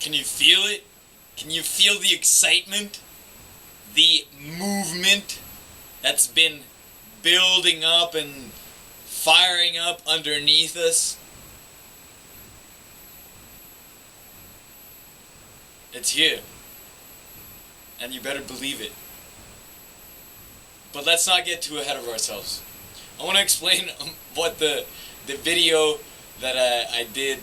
Can you feel it? Can you feel the excitement? The movement that's been building up and firing up underneath us? It's here. And you better believe it. But let's not get too ahead of ourselves. I want to explain what the video that I did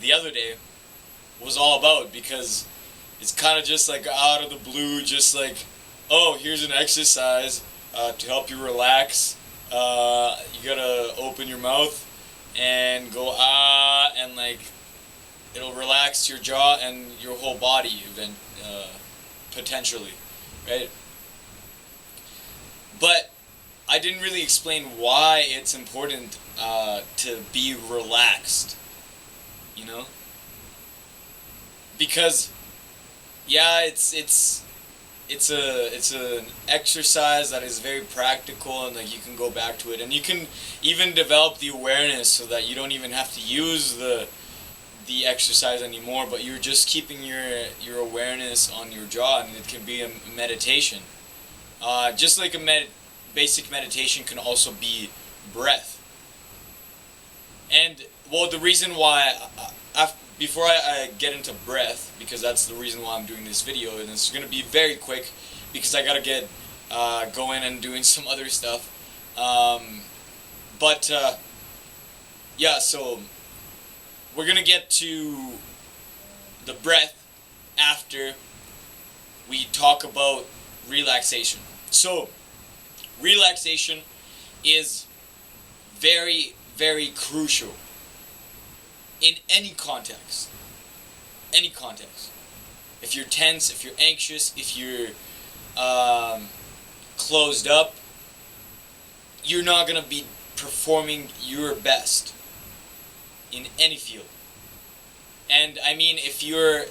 the other day was all about, because it's kind of just like out of the blue, just like, oh, here's an exercise to help you relax. You gotta open your mouth and go and like it'll relax your jaw and your whole body even potentially, right? But I didn't really explain why it's important to be relaxed, you know? Because yeah, it's an exercise that is very practical, and like you can go back to it, and you can even develop the awareness so that you don't even have to use the exercise anymore, but you're just keeping your awareness on your jaw, and it can be a meditation. Just like a basic meditation can also be breath. And well, the reason why before I get into breath, because that's the reason why I'm doing this video, and it's going to be very quick because I got to get going and doing some other stuff. Yeah, so we're going to get to the breath after we talk about relaxation. So, relaxation is very, very crucial in any context. Any context. If you're tense, if you're anxious, if you're closed up, you're not going to be performing your best in any field. And I mean, if you're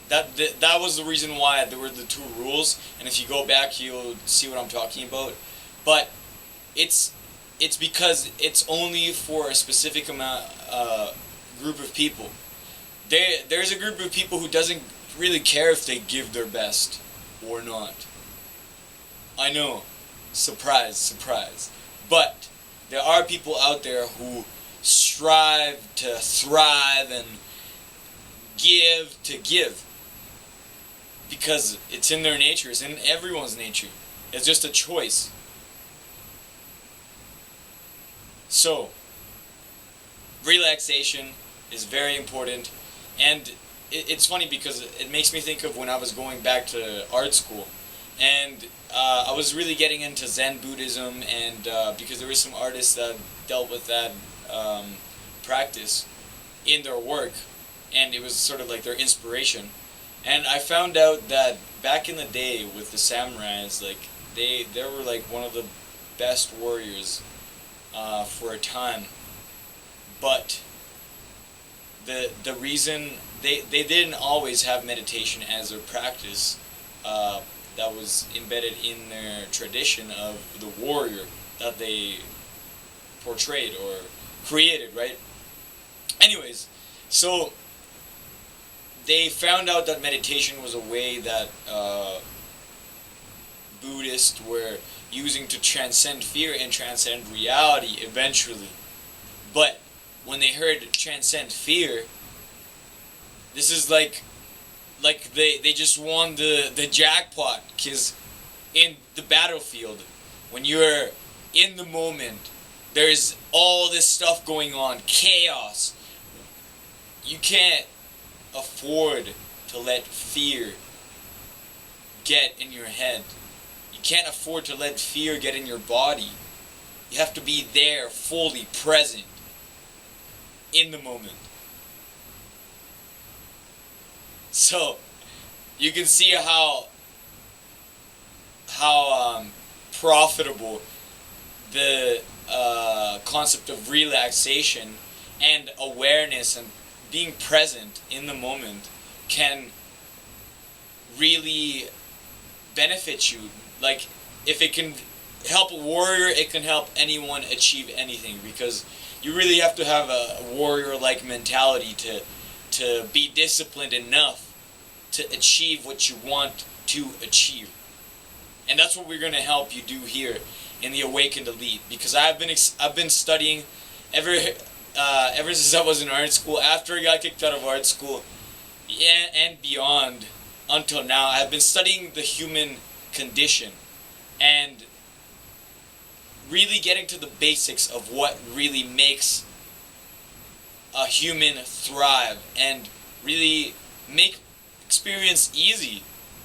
that was the reason why there were the 2 rules, and if you go back you'll see what I'm talking about. But it's because it's only for a specific amount group of people. There's a group of people who doesn't really care if they give their best or not. I know, surprise, surprise. But there are people out there who strive to thrive and give to give, because it's in their nature, it's in everyone's nature. It's just a choice. So, relaxation is very important, and it's funny because it makes me think of when I was going back to art school, and I was really getting into Zen Buddhism, and because there were some artists that dealt with that practice in their work, and it was sort of like their inspiration. And I found out that back in the day with the samurais, like they were like one of the best warriors for a time. But the reason they didn't always have meditation as their practice that was embedded in their tradition of the warrior that they portrayed or created, right? Anyways, so they found out that meditation was a way that Buddhists were using to transcend fear and transcend reality eventually. But when they heard transcend fear, this is like they just won the jackpot, because in the battlefield, when you're in the moment, there's all this stuff going on, chaos. You can't afford to let fear get in your head. You can't afford to let fear get in your body. You have to be there, fully present, in the moment. So, you can see how profitable the concept of relaxation and awareness and being present in the moment can really benefit you. Like, if it can help a warrior, it can help anyone achieve anything, because you really have to have a warrior-like mentality to to be disciplined enough to achieve what you want to achieve. And that's what we're going to help you do here in the Awakened Elite, because I've been studying ever since I was in art school. After I got kicked out of art school, yeah, and beyond until now, I've been studying the human condition and really getting to the basics of what really makes a human thrive and really make experience easy.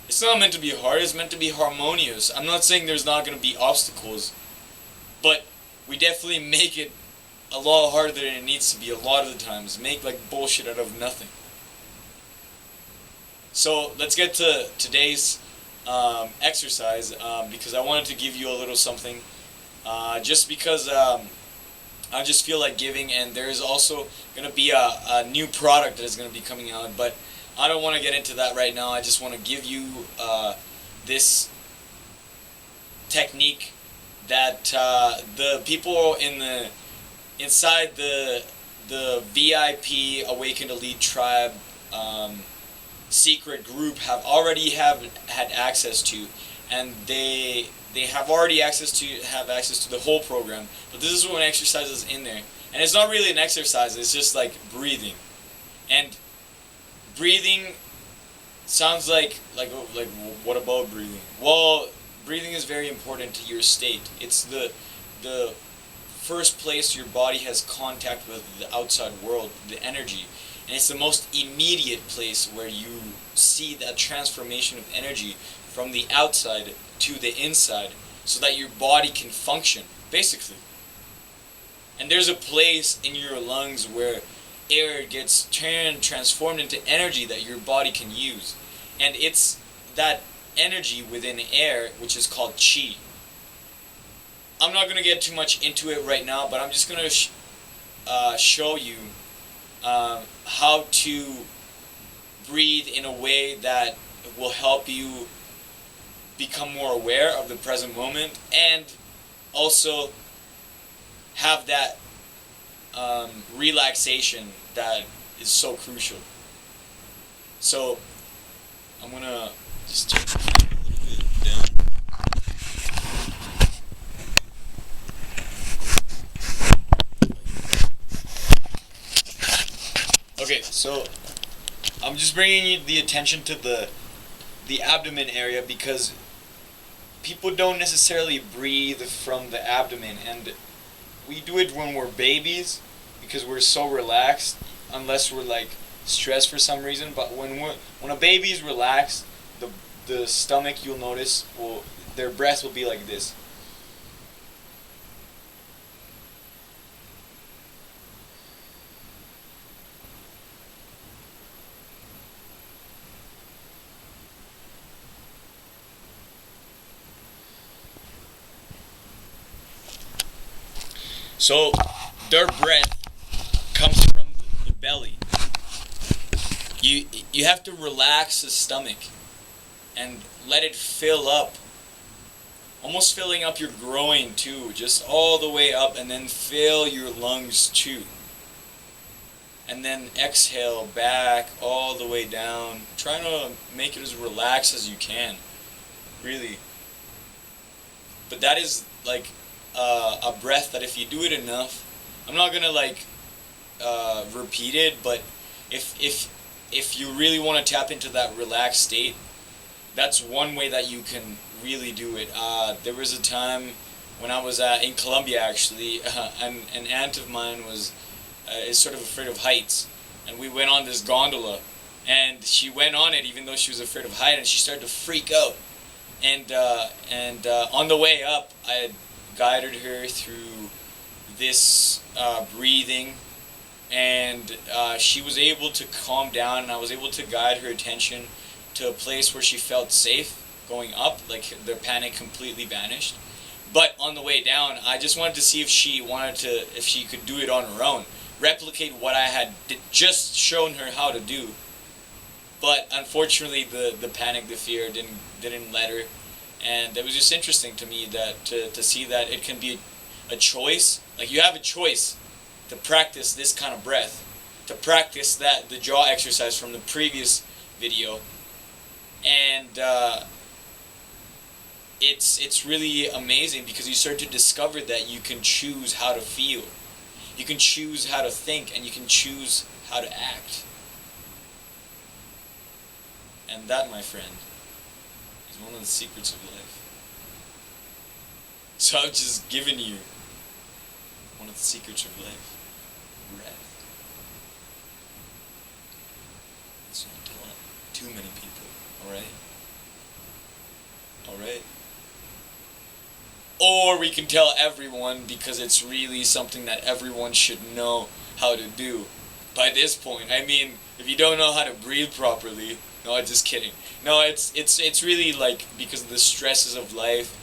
It's not meant to be hard, it's meant to be harmonious. I'm not saying there's not going to be obstacles, but we definitely make it a lot harder than it needs to be a lot of the times. Make like bullshit out of nothing. So let's get to today's exercise, because I wanted to give you a little something, just because I just feel like giving, and there is also going to be a new product that is going to be coming out, but I don't want to get into that right now. I just want to give you this technique that the people inside the VIP Awakened Elite Tribe secret group have had access to, and they have already have access to the whole program. But this is one exercise is in there, and it's not really an exercise. It's just like breathing, and breathing sounds like what about breathing? Well, breathing is very important to your state. It's the first place your body has contact with the outside world, the energy. And it's the most immediate place where you see that transformation of energy from the outside to the inside so that your body can function, basically. And there's a place in your lungs where air gets transformed into energy that your body can use. And it's that energy within air which is called chi. I'm not going to get too much into it right now, but I'm just going to show you how to breathe in a way that will help you become more aware of the present moment and also have that relaxation that is so crucial. So I'm gonna just turn this a little bit down. Okay, so I'm just bringing you the attention to the abdomen area, because people don't necessarily breathe from the abdomen, and we do it when we're babies because we're so relaxed, unless we're like stressed for some reason. But when a baby is relaxed, the stomach, you'll notice, their breath will be like this. So their breath comes from the belly. You have to relax the stomach and let it fill up, almost filling up your groin too, just all the way up, and then fill your lungs too. And then exhale back all the way down, trying to make it as relaxed as you can, really. But that is like a breath that if you do it enough, I'm not gonna repeat it, but if you really want to tap into that relaxed state, that's one way that you can really do it. There was a time when I was in Colombia, actually, an aunt of mine is sort of afraid of heights, and we went on this gondola, and she went on it even though she was afraid of height, and she started to freak out. And on the way up, I had guided her through this breathing, and she was able to calm down, and I was able to guide her attention to a place where she felt safe going up, like their panic completely vanished. But on the way down, I just wanted to see if she could do it on her own, replicate what I had just shown her how to do. But unfortunately, the panic, the fear didn't let her. And it was just interesting to me that to see that it can be a choice. Like, you have a choice to practice this kind of breath. to practice the jaw exercise from the previous video, and it's really amazing because you start to discover that you can choose how to feel, you can choose how to think, and you can choose how to act. And that, my friend, is one of the secrets of life. So I've just given you one of the secrets of life. Breath. Let's not tell too many people, alright? Alright? Or we can tell everyone because it's really something that everyone should know how to do by this point. I mean, if you don't know how to breathe properly, no, I'm just kidding. No, it's really like because of the stresses of life.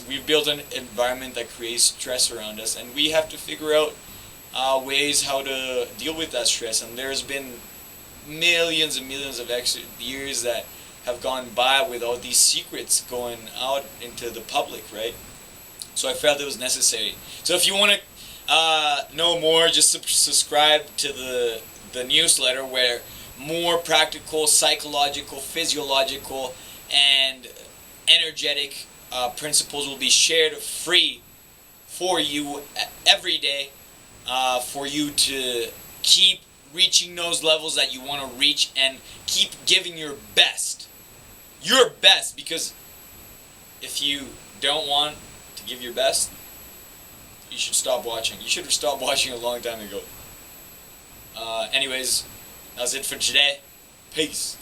We've built an environment that creates stress around us, and we have to figure out ways how to deal with that stress. And there's been millions and millions of years that have gone by without these secrets going out into the public, right? So I felt it was necessary. So if you want to know more, just subscribe to the newsletter, where more practical, psychological, physiological, and energetic principles will be shared free for you every day, for you to keep reaching those levels that you want to reach, and keep giving your best. Your best, because if you don't want to give your best, you should stop watching. You should have stopped watching a long time ago. Anyways, that's it for today. Peace.